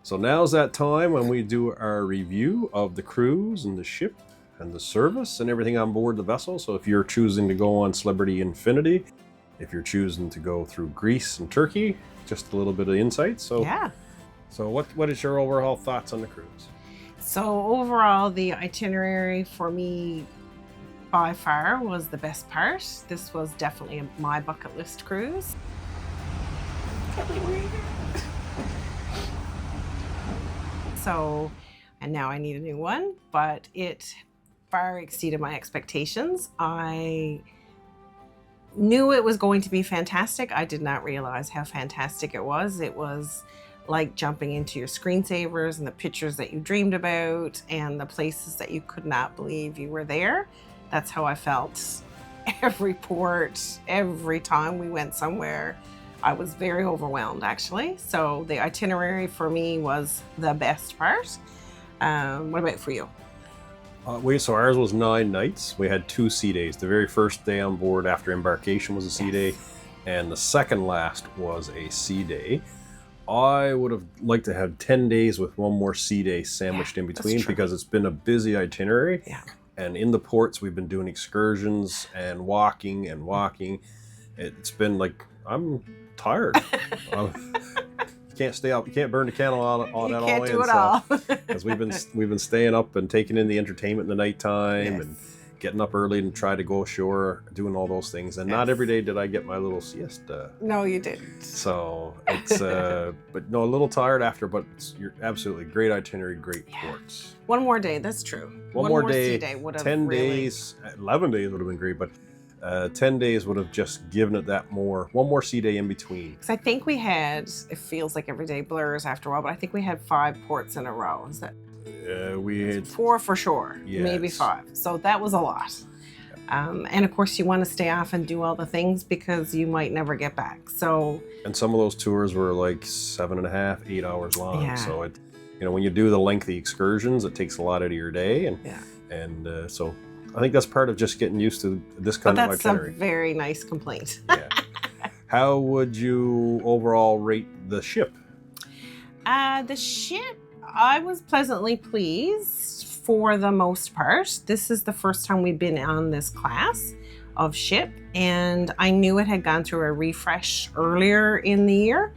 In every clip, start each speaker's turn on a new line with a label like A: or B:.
A: So now's that time when we do our review of the cruise and the ship and the service and everything on board the vessel. So if you're choosing to go on Celebrity Infinity, if you're choosing to go through Greece and Turkey, just a little bit of insight. So
B: Yeah.
A: So what is your overall thoughts on the cruise?
B: So overall, the itinerary for me by far was the best part. This was definitely my bucket list cruise. So, and now I need a new one, but it far exceeded my expectations. I knew it was going to be fantastic. I did not realize how fantastic it was. It was like jumping into your screensavers and the pictures that you dreamed about and the places that you could not believe you were there. That's how I felt every port, every time we went somewhere. I was very overwhelmed, actually. So the itinerary for me was the best part. What about for you?
A: So ours was 9 nights. We had 2 sea days. The very first day on board after embarkation was a sea day, and the second last was a sea day. I would have liked to have 10 days with one more sea day sandwiched in between because it's been a busy itinerary.
B: Yeah.
A: And in the ports, we've been doing excursions and walking and walking. It's been like, I'm tired. You can't stay up. You can't burn the candle all that all in.
B: You can't do it all.
A: Because we've been staying up and taking in the entertainment in the nighttime and getting up early and try to go ashore, doing all those things. And not every day did I get my little siesta.
B: No, you didn't.
A: So it's, but no, a little tired after, but you're absolutely great itinerary, great ports.
B: One more day, that's true.
A: One more day,
B: sea day would have
A: 10
B: really...
A: days, 11 days would have been great, but 10 days would have just given it that one more sea day in between.
B: Because I think we had, it feels like every day blurs after a while, but I think we had 5 ports in a row. Is that?
A: We had
B: 4 for sure,
A: yes.
B: Maybe 5. So that was a lot. And of course you want to stay off and do all the things because you might never get back. So.
A: And some of those tours were like 7.5, 8 hours long.
B: Yeah.
A: So it, when you do the lengthy excursions, it takes a lot out of your day. And so I think that's part of just getting used to this kind of itinerary.
B: That's a very nice complaint.
A: Yeah. How would you overall rate the ship?
B: The ship, I was pleasantly pleased for the most part. This is the first time we've been on this class of ship, and I knew it had gone through a refresh earlier in the year.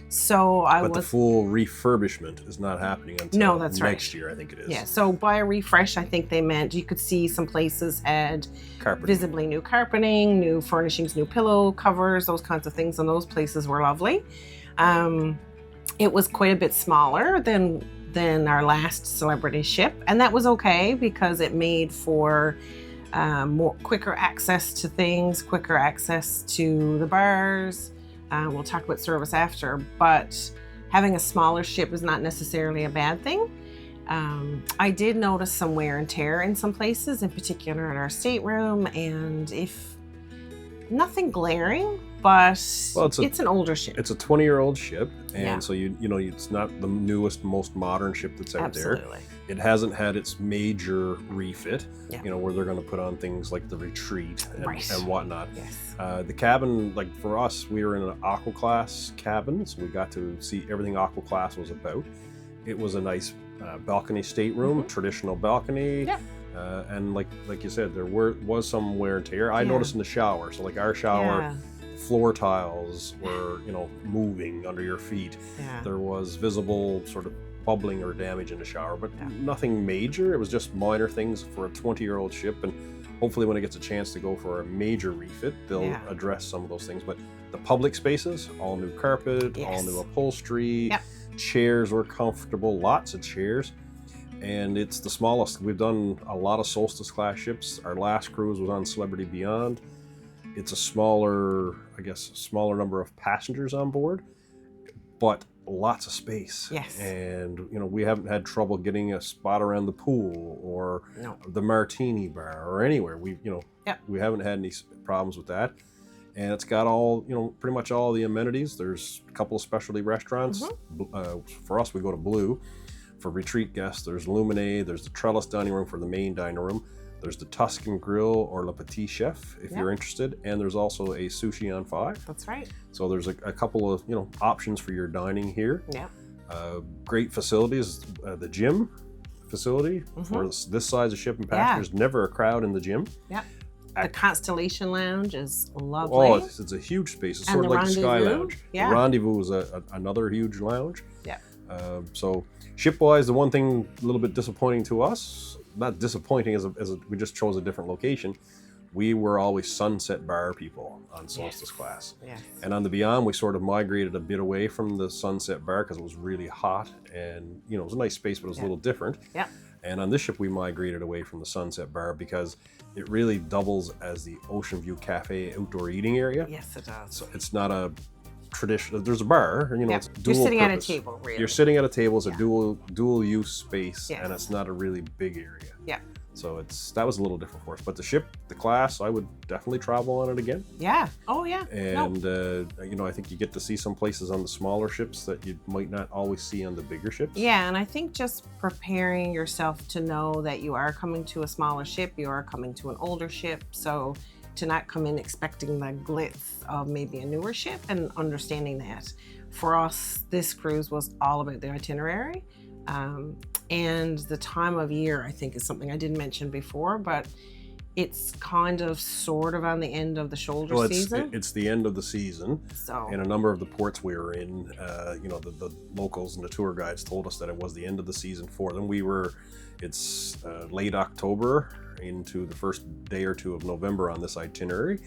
B: So
A: But the full refurbishment is not happening until next year, I think it is.
B: Yeah, so by a refresh, I think they meant you could see some places had visibly new carpeting, new furnishings, new pillow covers, those kinds of things, and those places were lovely. It was quite a bit smaller than our last Celebrity ship, and that was okay because it made for quicker access to things, quicker access to the bars. We'll talk about service after, but having a smaller ship is not necessarily a bad thing. I did notice some wear and tear in some places, in particular in our stateroom, and if nothing glaring, but it's an older ship.
A: It's a 20-year-old ship, and so it's not the newest, most modern ship that's out there. It hasn't had its major refit, where they're going to put on things like the retreat and whatnot.
B: Yes.
A: The cabin, like for us, we were in an Aqua Class cabin, so we got to see everything Aqua Class was about. It was a nice balcony stateroom, traditional balcony.
B: Yeah.
A: And like you said, there was some wear and tear. I noticed in the shower, so like our shower, floor tiles were, moving under your feet.
B: Yeah.
A: There was visible sort of bubbling or damage in the shower, but nothing major. It was just minor things for a 20-year-old ship, and hopefully when it gets a chance to go for a major refit, they'll address some of those things. But the public spaces, all new carpet, all new upholstery, chairs were comfortable, lots of chairs. And it's the smallest. We've done a lot of Solstice class ships. Our last cruise was on Celebrity Beyond. It's a smaller number of passengers on board, but lots of space.
B: Yes.
A: And we haven't had trouble getting a spot around the pool or the martini bar or anywhere. We haven't had any problems with that. And it's got all, pretty much all the amenities. There's a couple of specialty restaurants. For us, we go to Blue. For retreat guests, there's Lumine, there's the Trellis dining room for the main dining room. There's the Tuscan Grill or Le Petit Chef if you're interested, and there's also a Sushi on 5.
B: That's right.
A: So there's a couple of options for your dining here.
B: Yeah.
A: Great facilities, the gym facility for this size of ship and passengers. Never a crowd in the gym.
B: Yeah. The Constellation Lounge is lovely.
A: Oh, it's a huge space. It's sort of like the Sky Lounge.
B: Yeah.
A: The Rendezvous is another huge lounge.
B: Yeah.
A: So ship-wise, the one thing a little bit disappointing to us, not disappointing as we just chose a different location, we were always Sunset Bar people on Solstice class.
B: Yes.
A: And on the Beyond, we sort of migrated a bit away from the Sunset Bar because it was really hot and, you know, it was a nice space, but it was a little different.
B: Yeah.
A: And on this ship, we migrated away from the Sunset Bar because it really doubles as the Ocean View Cafe outdoor eating area.
B: Yes, it does.
A: So it's not a traditional, there's a bar, you know, it's dual
B: You're sitting
A: purpose.
B: at a table, really.
A: You're sitting at a table, it's a dual use space,
B: Yes.
A: and it's not a really big area.
B: Yeah.
A: So that was a little different for us. But the ship, the class, I would definitely travel on it again.
B: Yeah. Oh, yeah.
A: And, you know, I think you get to see some places on the smaller ships that you might not always see on the bigger ships.
B: Yeah, and I think just preparing yourself to know that you are coming to a smaller ship, you are coming to an older ship. So to not come in expecting the glitz of maybe a newer ship and understanding that. For us, this cruise was all about the itinerary. And the time of year, I think, is something I didn't mention before, but it's kind of sort of on the end of the shoulder season.
A: It's the end of the season.
B: So,
A: in a number of the ports we were in, you know, the locals and the tour guides told us that it was the end of the season for them. It's late October into the first day or two of November on this itinerary.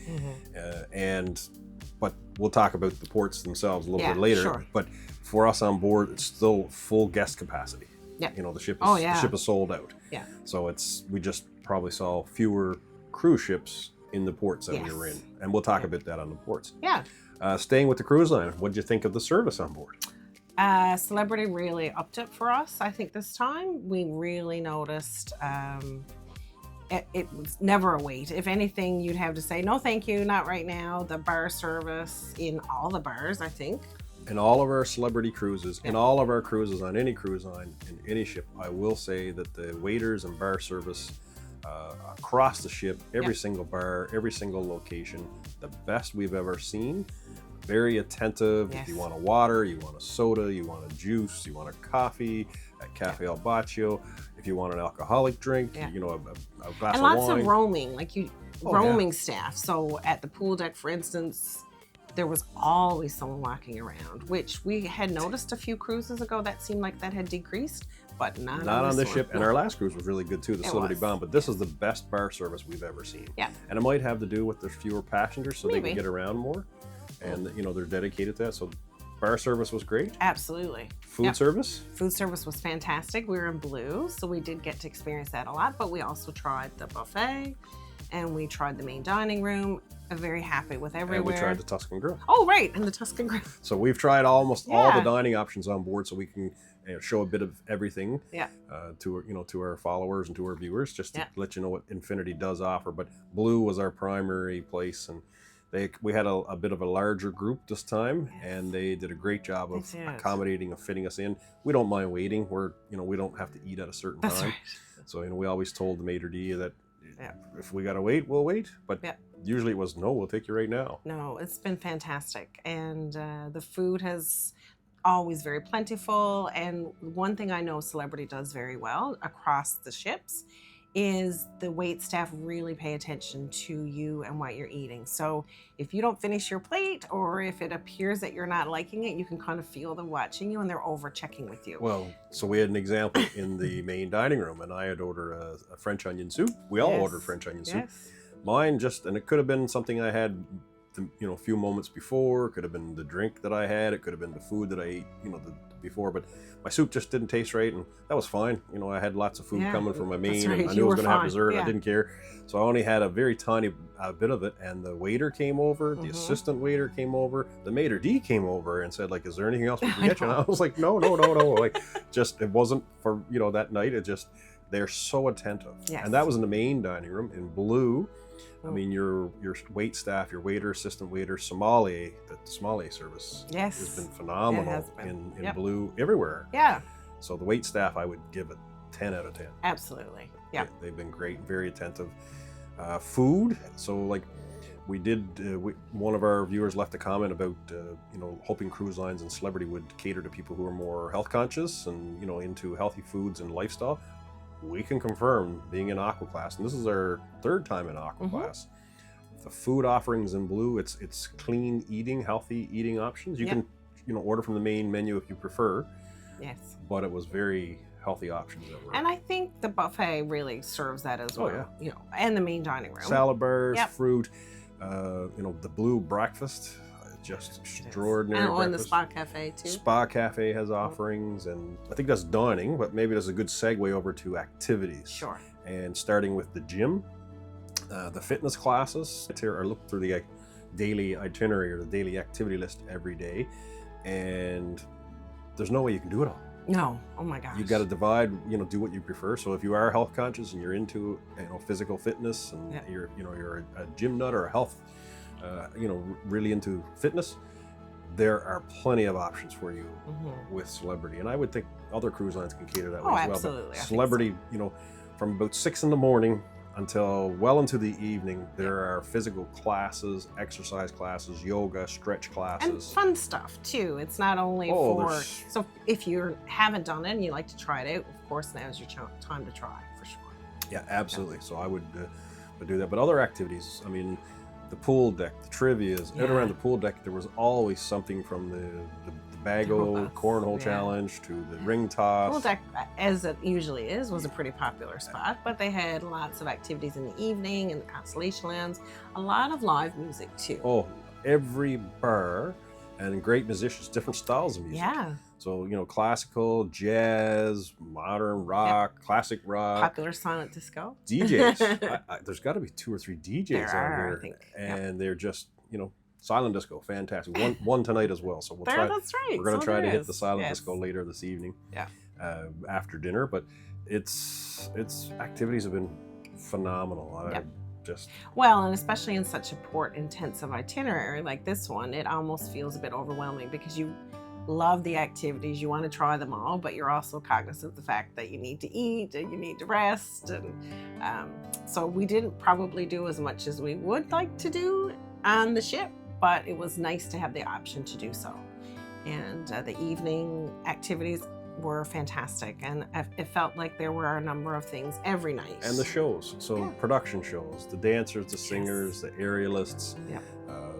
A: But we'll talk about the ports themselves a little bit later.
B: Sure.
A: But for us on board, it's still full guest capacity.
B: Yeah.
A: You know, the ship is sold out.
B: Yeah.
A: So we just probably saw fewer cruise ships in the ports that we were in. And we'll talk about that on the ports.
B: Yeah.
A: Staying with the cruise line, what did you think of the service on board?
B: Celebrity really upped it for us. I think this time we really noticed it was never a wait. If anything, you'd have to say, no, thank you, not right now. The bar service in all the bars, I think.
A: In all of our Celebrity cruises, in all of our cruises on any cruise line, in any ship, I will say that the waiters and bar service across the ship, every single bar, every single location, the best we've ever seen. Very attentive. If you want a water, you want a soda, you want a juice, you want a coffee at Cafe El Baccio. If you want an alcoholic drink, you know, a glass
B: and
A: of
B: lots
A: wine.
B: of roaming, roaming staff. So at the pool deck, for instance, there was always someone walking around, which we had noticed a few cruises ago. That seemed like that had decreased, but not on this
A: ship. And our last cruise was really good too, the Celebrity Bound. But this is the best bar service we've ever seen.
B: Yeah.
A: And it might have to do with there's fewer passengers, so they can get around more. And, you know, they're dedicated to that. So bar service was great.
B: Absolutely.
A: Food service?
B: Food service was fantastic. We were in Blue, so we did get to experience that a lot. But we also tried the buffet, and we tried the main dining room. I'm very happy with everywhere.
A: And we tried the Tuscan Grill.
B: Oh, right, and the Tuscan Grill.
A: So we've tried almost all the dining options on board, so we can show a bit of everything to our followers and to our viewers, just to let you know what Infinity does offer. But Blue was our primary place, and we had a bit of a larger group this time, and they did a great job of accommodating and fitting us in. We don't mind waiting. We don't have to eat at a certain time.
B: Right.
A: So we always told the maitre d' that if we gotta wait, we'll wait. But usually it was no, we'll take you right now.
B: No, it's been fantastic, and the food has always very plentiful. And one thing I know Celebrity does very well across the ships is the wait staff really pay attention to you and what you're eating. So if you don't finish your plate, or if it appears that you're not liking it, you can kind of feel them watching you, and they're over checking with you.
A: Well, so we had an example in the main dining room, and I had ordered a French onion soup. We all ordered French onion soup. Mine and it could have been something I had, a few moments before. It could have been the drink that I had. It could have been the food that I ate, before. But my soup just didn't taste right, and that was fine. I had lots of food coming from my main, and I knew I was going to have dessert. I didn't care. So I only had a very tiny bit of it, and the waiter came over, the assistant waiter came over, the maitre d' came over and said, is there anything else we can get you? And I was like, no. It wasn't for, that night. It just, they're so attentive.
B: Yes.
A: And that was in the main dining room. In Blue, I mean, your wait staff, your waiter, assistant waiter, Somali, the Somali service has been phenomenal in Blue everywhere.
B: Yeah.
A: So the wait staff, I would give it 10 out of 10.
B: Absolutely. Yeah.
A: They've been great, very attentive. Food, so We did. One of our viewers left a comment about hoping cruise lines and Celebrity would cater to people who are more health conscious and into healthy foods and lifestyle. We can confirm, being in Aqua Class, and this is our 3rd time in Aqua Class. The food offerings in Blue, it's clean eating, healthy eating options. You can order from the main menu if you prefer.
B: Yes.
A: But it was very healthy options that were.
B: And I think the buffet really serves that as well.
A: Yeah.
B: And the main dining room.
A: Salad bars, fruit, the Blue breakfast, just extraordinary.
B: And the Spa Cafe too.
A: Spa Cafe has offerings, and I think that's dining, but maybe that's a good segue over to activities.
B: Sure.
A: And starting with the gym, the fitness classes. I look through the daily itinerary or the daily activity list every day, and there's no way you can do it all.
B: No. Oh my gosh.
A: You got to divide, do what you prefer. So if you are health conscious and you're into, physical fitness and you're a gym nut or a health, really into fitness, there are plenty of options for you with Celebrity. And I would think other cruise lines can cater that way as well.
B: Absolutely.
A: But Celebrity, from about 6 a.m. until well into the evening, there are physical classes, exercise classes, yoga, stretch classes.
B: And fun stuff too. It's not only so if you haven't done it and you like to try it out, of course now's your time to try, for sure.
A: Yeah, absolutely. So I would do that. But other activities, I mean, the pool deck, the trivias, and around the pool deck, there was always something from the Bago cornhole challenge to the ring toss.
B: Pool deck, as it usually is, was a pretty popular spot, but they had lots of activities in the evening and the Constellation Lands, a lot of live music too.
A: Oh, every bar and great musicians, different styles of music.
B: Yeah.
A: So, classical, jazz, modern rock, classic rock.
B: Popular silent disco.
A: DJs. There's got to be 2 or 3 DJs
B: there
A: on
B: are,
A: here.
B: I think.
A: And they're just, silent disco, fantastic. One tonight as well. So we'll try.
B: That's right.
A: We're going to try to hit the silent disco later this evening.
B: Yeah.
A: After dinner, but its activities have been phenomenal.
B: Well, and especially in such a port-intensive itinerary like this one, it almost feels a bit overwhelming because you love the activities, you want to try them all, but you're also cognizant of the fact that you need to eat and you need to rest. And so we didn't probably do as much as we would like to do on the ship, but it was nice to have the option to do so. And the evening activities were fantastic, and it felt like there were a number of things every night.
A: And the shows, production shows, the dancers, the singers, the aerialists.
B: Yeah.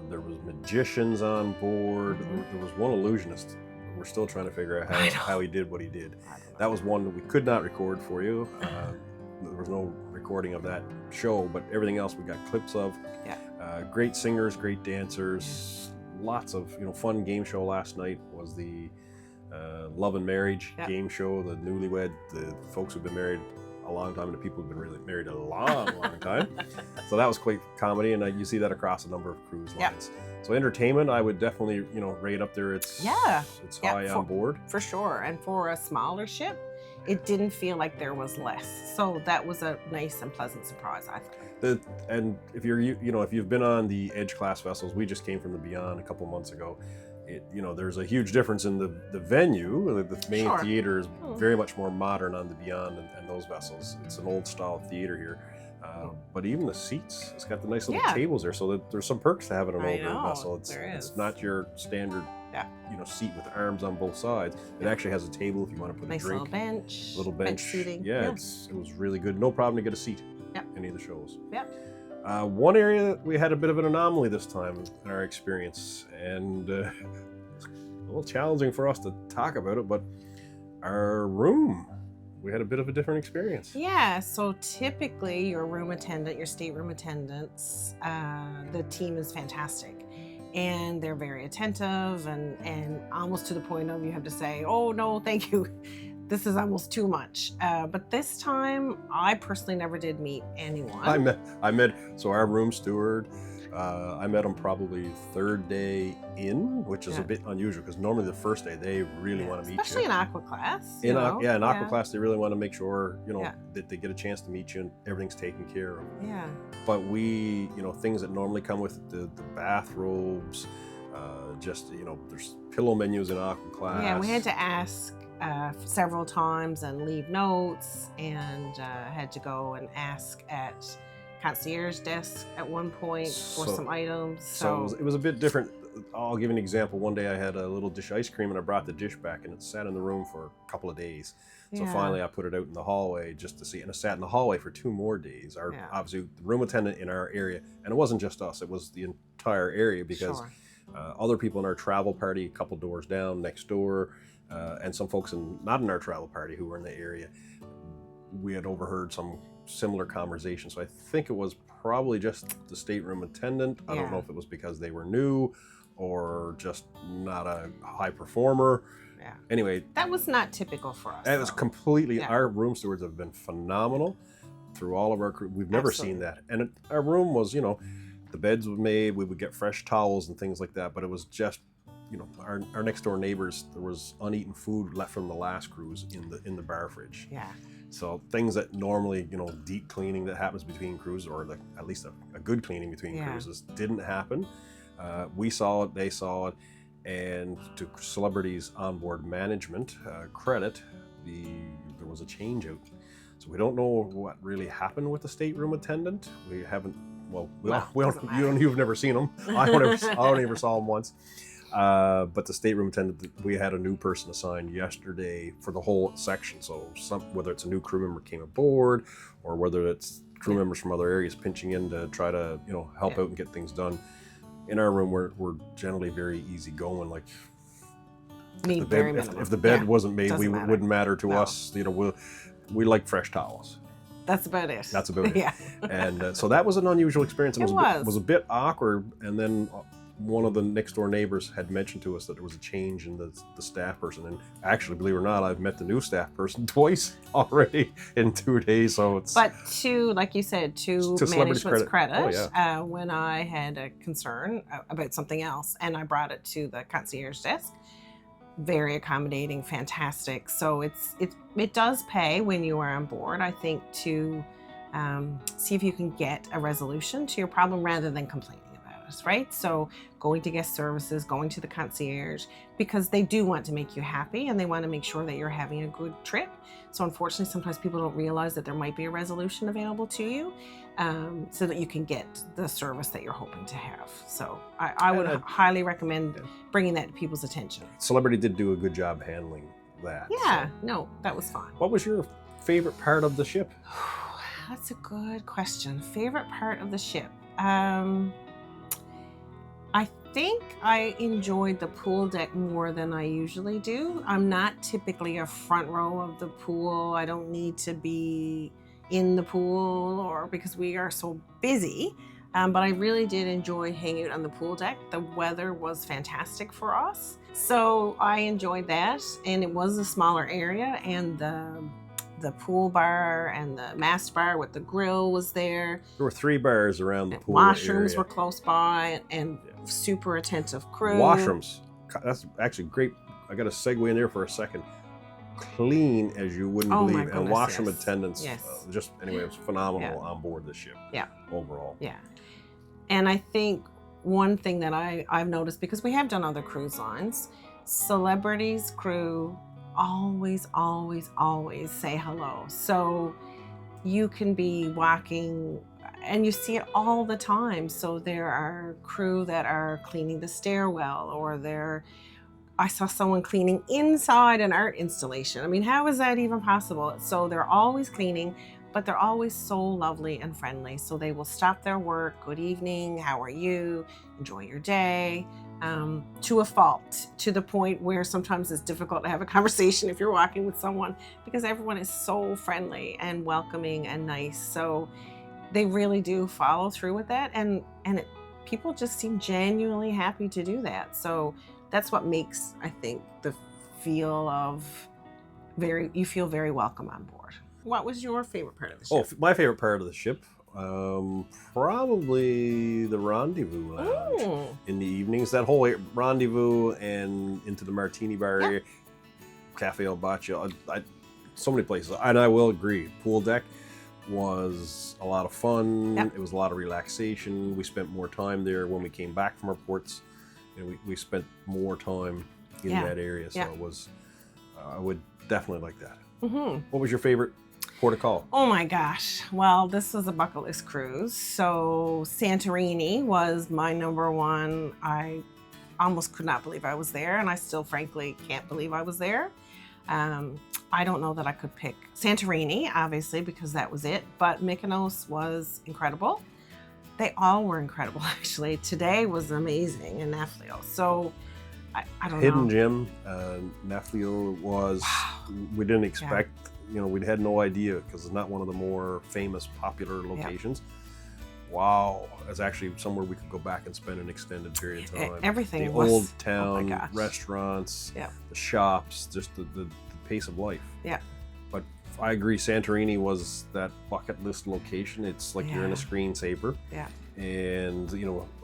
A: There was magicians on board. There was one illusionist. We're still trying to figure out how he did what he did. That was one that we could not record for you. There was no recording of that show, but everything else we got clips of.
B: Yeah.
A: Great singers, great dancers. Lots of fun game show. Last night was the Love and Marriage game show. The newlywed, the folks who've been married a long time, and the people who've been really married a long time. So that was quite comedy, and you see that across a number of cruise lines. So entertainment, I would definitely rate up there. It's high on board
B: for sure. And for a smaller ship, it didn't feel like there was less. So that was a nice and pleasant surprise, I thought.
A: And if if you've been on the Edge class vessels, we just came from the Beyond a couple months ago. There's a huge difference in the venue. The main theater is very much more modern on the Beyond and those vessels. It's an old style theater here. But even the seats, it's got the nice little tables there, so that there's some perks to having an older vessel. It's not your standard seat with arms on both sides. It actually has a table if you want to put a drink.
B: Little bench seating.
A: Yeah, it was really good. No problem to get a seat in any of the shows.
B: Yeah.
A: One area that we had a bit of an anomaly this time in our experience, and a little challenging for us to talk about it, but our room. We had a bit of a different experience.
B: Yeah, so typically your room attendant, your stateroom attendants, the team is fantastic. And they're very attentive and almost to the point of you have to say, oh no, thank you. This is almost too much. But this time, I personally never did meet anyone.
A: I met our room steward. I met him probably 3rd day in, which is a bit unusual because normally the first day they really want to meet you.
B: Especially in Aqua Class.
A: In Aqua Class, they really want to make sure that they get a chance to meet you and everything's taken care of.
B: Yeah.
A: But we, things that normally come with the bathrobes, there's pillow menus in Aqua Class.
B: Yeah, we had to ask several times and leave notes, and had to go and ask at concierge desk at one point for some items.
A: So it was a bit different. I'll give you an example. One day I had a little dish of ice cream and I brought the dish back and it sat in the room for a couple of days. So finally I put it out in the hallway just to see, and it sat in the hallway for 2 more days. Obviously the room attendant in our area, and it wasn't just us, it was the entire area, because other people in our travel party, a couple doors down, next door, and some folks not in our travel party who were in the area, we had overheard some similar conversation. So I think it was probably just the stateroom attendant. I don't know if it was because they were new or just not a high performer. Anyway,
B: that was not typical for us.
A: That was completely, our room stewards have been phenomenal through all of our crew. We've never seen that. And our room was, you know, the beds were made, we would get fresh towels and things like that, but it was just, you know, our next door neighbors, there was uneaten food left from the last cruise in the bar fridge. So things that normally, you know, deep cleaning that happens between cruises, or at least a good cleaning between cruises, didn't happen. We saw it, they saw it, and to Celebrity's onboard management credit, there was a change out. So we don't know what really happened with the stateroom attendant. We haven't, you've never seen them. I only ever saw them once. But the stateroom attendant, we had a new person assigned yesterday for the whole section. So whether it's a new crew member came aboard, or whether it's crew members from other areas pinching in to try to, you know, help out and get things done. In our room, we're generally very easygoing. Like if the bed wasn't made, wouldn't matter to us. You know, we like fresh towels.
B: That's about it.
A: That's about it. And so that was an unusual experience. And it was a bit awkward. And then one of the next door neighbors had mentioned to us that there was a change in the staff person. And actually, believe it or not, I've met the new staff person twice already in 2 days. So it's... But
B: like you said, to management's credit, when I had a concern about something else and I brought it to the concierge desk, very accommodating, fantastic. So it does pay when you are on board, I think, to see if you can get a resolution to your problem rather than complaining about it, right? So going to guest services, going to the concierge, because they do want to make you happy and they want to make sure that you're having a good trip. So unfortunately, sometimes people don't realize that there might be a resolution available to you, so that you can get the service that you're hoping to have. So I would highly recommend bringing that to people's attention.
A: Celebrity did do a good job handling that.
B: Yeah, no, that was fine.
A: What was your favorite part of the ship?
B: That's a good question. Favorite part of the ship? I think I enjoyed the pool deck more than I usually do. I'm not typically a front row of the pool. I don't need to be in the pool, or because we are so busy. But I really did enjoy hanging out on the pool deck. The weather was fantastic for us, so I enjoyed that. And it was a smaller area, and the pool bar and the mast bar with the grill was there.
A: There were 3 bars around the pool
B: Washrooms
A: area.
B: were close by, and super attentive crew.
A: Washrooms, that's actually great. I got to segue in there for a second. Clean as you wouldn't believe.
B: Goodness,
A: and washroom attendants, it was phenomenal on board the ship. Overall.
B: And I think one thing that I've noticed, because we have done other cruise lines, Celebrity's crew always say hello. So you can be walking and you see it all the time. So there are crew that are cleaning the stairwell, or I saw someone cleaning inside an art installation. I mean, how is that even possible? So they're always cleaning, but they're always so lovely and friendly. So they will stop their work. Good evening. How are you? Enjoy your day. To a fault, to the point where sometimes it's difficult to have a conversation if you're walking with someone, because everyone is so friendly and welcoming and nice. So they really do follow through with that. And people just seem genuinely happy to do that. So that's what makes, I think, the feel of you feel very welcome on board. What was your favorite part of the ship?
A: My favorite part of the ship, probably the rendezvous lounge in the evenings. That whole rendezvous and into the martini bar area, Cafe El Baccio, so many places. And I will agree, pool deck was a lot of fun. It was a lot of relaxation. We spent more time there when we came back from our ports. And we spent more time in that area, so it was. I would definitely like that. What was your favorite Port of call.
B: Oh my gosh. Well, this was a bucket list cruise. So Santorini was my number one. I almost could not believe I was there, and I still frankly can't believe I was there. I don't know that I could pick Santorini, obviously, because that was it, but Mykonos was incredible. They all were incredible, actually. Today was amazing in Nafplio. So I don't know.
A: Hidden gem. Nafplio was, we didn't expect, we had no idea because it's not one of the more famous, popular locations. Wow, it's actually somewhere we could go back and spend an extended period of time.
B: Everything
A: the
B: was,
A: old town, restaurants, the shops, just the pace of life.
B: Yeah.
A: But I agree, Santorini was that bucket list location. It's like you're in a screensaver.
B: Yeah.
A: And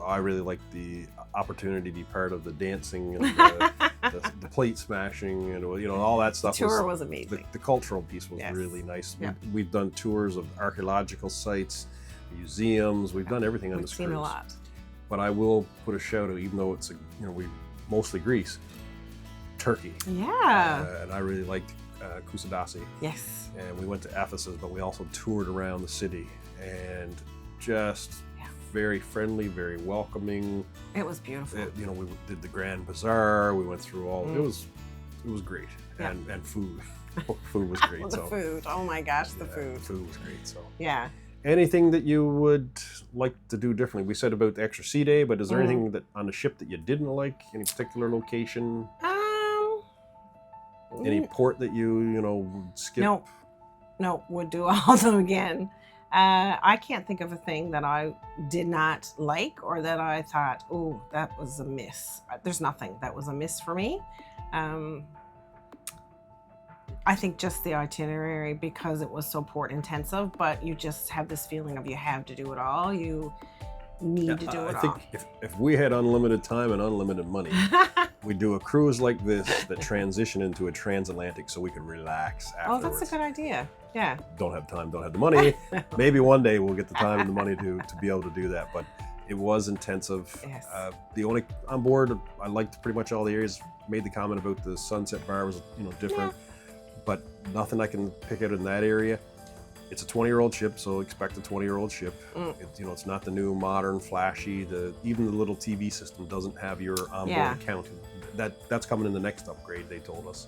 A: I really liked the opportunity to be part of the dancing and the plate smashing and all that stuff.
B: The tour was amazing.
A: The cultural piece was really nice. Yeah. We've done tours of archaeological sites, museums. We've done everything on this cruise.
B: We've seen a lot.
A: But I will put a shout out, even though it's we mostly Greece, Turkey.
B: Yeah.
A: And I really liked Kusadasi.
B: Yes.
A: And we went to Ephesus, but we also toured around the city and just very friendly, very welcoming.
B: It was beautiful.
A: We did the Grand Bazaar. We went through all. It was great. And food. Food was great.
B: The food. Oh my gosh, the food.
A: Food was great. So
B: yeah.
A: Anything that you would like to do differently? We said about the extra sea day, but is there anything that on the ship that you didn't like? Any particular location? Any port that you would skip?
B: No, would do all of them again. I can't think of a thing that I did not like or that I thought, oh, that was a miss. There's nothing that was a miss for me. I think just the itinerary, because it was so port intensive, but you just have this feeling of you have to do it all. You need to do it all.
A: I think if we had unlimited time and unlimited money, we'd do a cruise like this that transition into a transatlantic so we could relax afterwards.
B: Oh, that's a good idea. Yeah.
A: Don't have time, don't have the money. Maybe one day we'll get the time and the money to be able to do that. But it was intensive.
B: Yes.
A: The only on board, I liked pretty much all the areas. Made the comment about the sunset bar was different, but nothing I can pick out in that area. It's a 20-year-old ship, so expect a 20-year-old ship. It's not the new modern flashy. Even the little TV system doesn't have your onboard counting. That's coming in the next upgrade, they told us.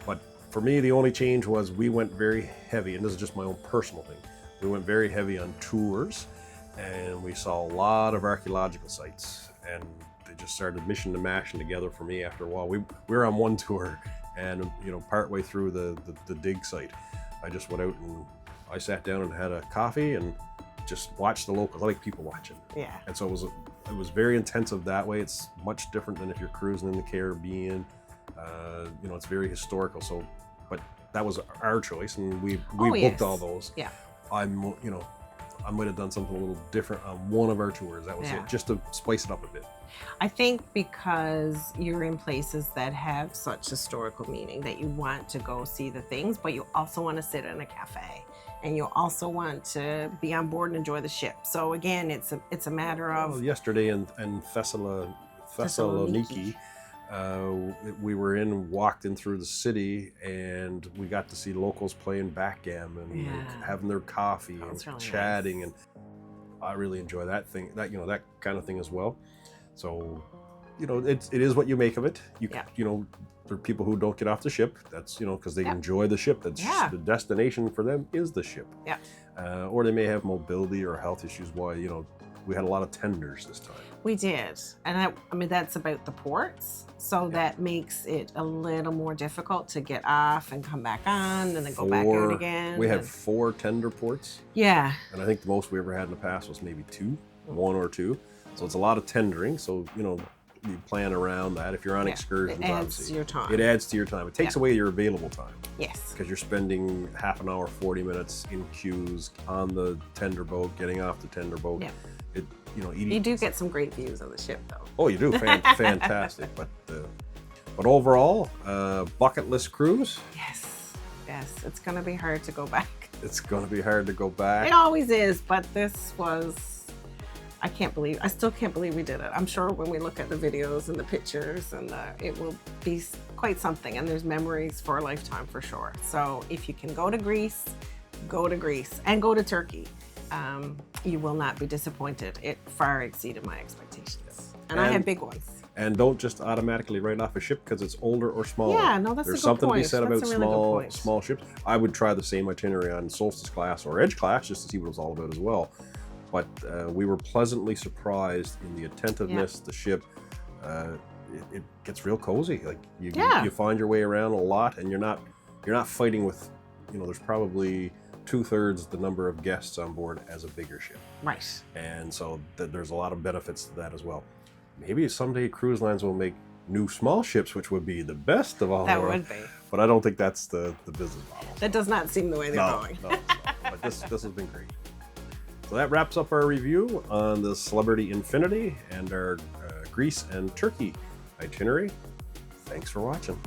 A: But for me, the only change was we went very heavy, and this is just my own personal thing. We went very heavy on tours, and we saw a lot of archaeological sites, and they just started mishing and mashing together for me after a while. We were on one tour, and partway through the dig site, I just went out and I sat down and had a coffee and just watched the locals. I like people watching.
B: Yeah.
A: And so it was very intensive that way. It's much different than if you're cruising in the Caribbean. It's very historical. So, but that was our choice, and we booked all those.
B: Yeah.
A: I might have done something a little different on one of our tours. That was it, just to spice it up a bit.
B: I think because you're in places that have such historical meaning that you want to go see the things, but you also want to sit in a cafe, and you also want to be on board and enjoy the ship. So again, it's a matter of.
A: Well, yesterday in Thessaloniki, we were walked in through the city, and we got to see locals playing backgammon and having their coffee and really chatting, and I really enjoy that kind of thing as well. So, it is what you make of it. There are people who don't get off the ship. That's because they enjoy the ship. That's the destination for them is the ship.
B: Yeah.
A: Or they may have mobility or health issues. Why we had a lot of tenders this time.
B: We did, and that's about the ports. So that makes it a little more difficult to get off and come back on, and then go back out again.
A: We had 4 tender ports.
B: Yeah.
A: And I think the most we ever had in the past was maybe 1 or 2. So it's a lot of tendering. So you plan around that. If you're on excursions,
B: it adds to your time.
A: It adds to your time. It takes away your available time.
B: Yes.
A: Because you're spending half an hour, 40 minutes in queues on the tender boat, getting off the tender boat. Yeah.
B: You do get some great views of the ship, though.
A: Oh, you do. Fantastic. But overall, bucket list cruise.
B: Yes. It's going to be hard to go back.
A: It's going to be hard to go back.
B: It always is, but this was. I still can't believe we did it. I'm sure when we look at the videos and the pictures, and it will be quite something, and there's memories for a lifetime for sure. So if you can go to Greece, go to Greece and go to Turkey. You will not be disappointed. It far exceeded my expectations. And I had big ones.
A: And don't just automatically write off a ship because it's older or smaller.
B: Yeah, no, that's
A: There's
B: a good
A: something
B: point.
A: to be said
B: That's
A: about
B: a really good point.
A: small ships. I would try the same itinerary on Solstice class or Edge class just to see what it was all about as well. But we were pleasantly surprised in the attentiveness. The ship, it gets real cozy. Like you find your way around a lot, and you're not fighting with, there's probably 2/3 the number of guests on board as a bigger ship.
B: Right.
A: And so there's a lot of benefits to that as well. Maybe someday cruise lines will make new small ships, which would be the best of all.
B: That would be.
A: But I don't think that's the business model.
B: That does not seem the way they're going.
A: No. But this has been great. So that wraps up our review on the Celebrity Infinity and our Greece and Turkey itinerary. Thanks for watching.